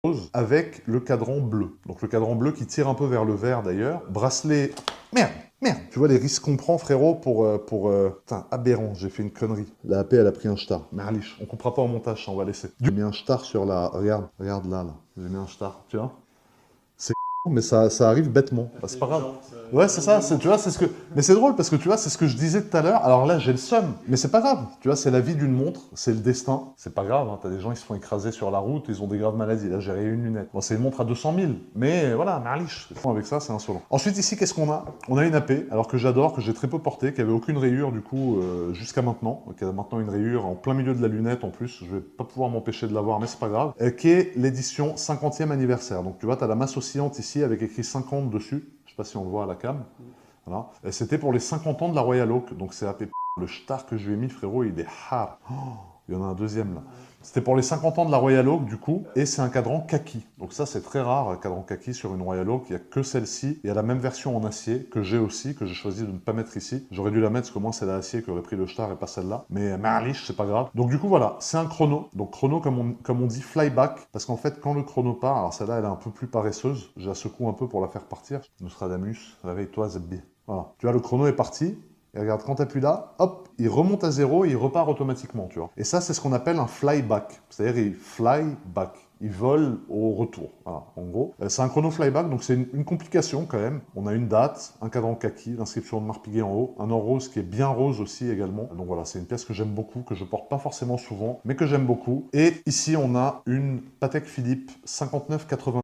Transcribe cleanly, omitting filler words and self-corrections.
rose avec le cadran bleu. Donc le cadran bleu qui tire un peu vers le vert d'ailleurs. Bracelet... Merde, merde. Tu vois les risques qu'on prend, frérot, Putain, aberrant, j'ai fait une connerie. La AP, elle a pris un star. Merlich, on coupera pas en montage, ça, on va laisser. J'ai mis un star sur la... Regarde, regarde là. J'ai mis un star, tu vois. C'est mais ça arrive bêtement. Bah, c'est pas grave. Ouais, c'est ça, tu vois, c'est ce que... Mais c'est drôle parce que tu vois, c'est ce que je disais tout à l'heure. Alors là, j'ai le seum, mais c'est pas grave. Tu vois, c'est la vie d'une montre, c'est le destin. C'est pas grave, hein. T'as des gens qui se font écraser sur la route, ils ont des graves maladies. Là, j'ai rayé une lunette. Bon, c'est une montre à 200 000, mais voilà, marliche. Avec ça, c'est insolent. Ensuite, ici, qu'est-ce qu'on a? On a une AP, alors que j'adore, que j'ai très peu porté, qui avait aucune rayure, du coup, jusqu'à maintenant. Qui a maintenant une rayure en plein milieu de la lunette, en plus. Je vais pas pouvoir m'empêcher de l'avoir, mais c'est pas grave. Qui est l'édition 50e anniversaire. Donc, tu vois, t'as la masse oscillante ici, avec écrit 50 dessus. Je sais pas si on le voit à la cam. Voilà. Et c'était pour les 50 ans de la Royal Oak. Donc c'est AP. Le star que je lui ai mis, frérot, il est hard. Oh, il y en a un deuxième là. C'était pour les 50 ans de la Royal Oak, du coup, et c'est un cadran kaki. Donc ça, c'est très rare, un cadran kaki sur une Royal Oak. Il n'y a que celle-ci. Il y a la même version en acier que j'ai aussi, que j'ai choisi de ne pas mettre ici. J'aurais dû la mettre, parce que moi, c'est la acier qui aurait pris le star et pas celle-là. Mais marliche, c'est pas grave. Donc du coup, voilà, c'est un chrono. Donc chrono, comme on dit, flyback. Parce qu'en fait, quand le chrono part, alors celle-là, elle est un peu plus paresseuse. Je la secoue un peu pour la faire partir. Nostradamus, réveille-toi, Zebbi. Voilà. Tu vois, le chrono est parti. Et regarde, quand tu appuies là, hop, il remonte à zéro et il repart automatiquement, tu vois. Et ça, c'est ce qu'on appelle un flyback. C'est-à-dire, il fly back. Il vole au retour. Voilà, en gros. C'est un chrono flyback, donc c'est une complication quand même. On a une date, un cadran kaki, l'inscription de Marpiguet en haut, un or rose qui est bien rose aussi également. Donc voilà, c'est une pièce que j'aime beaucoup, que je porte pas forcément souvent, mais que j'aime beaucoup. Et ici, on a une Patek Philippe 5980.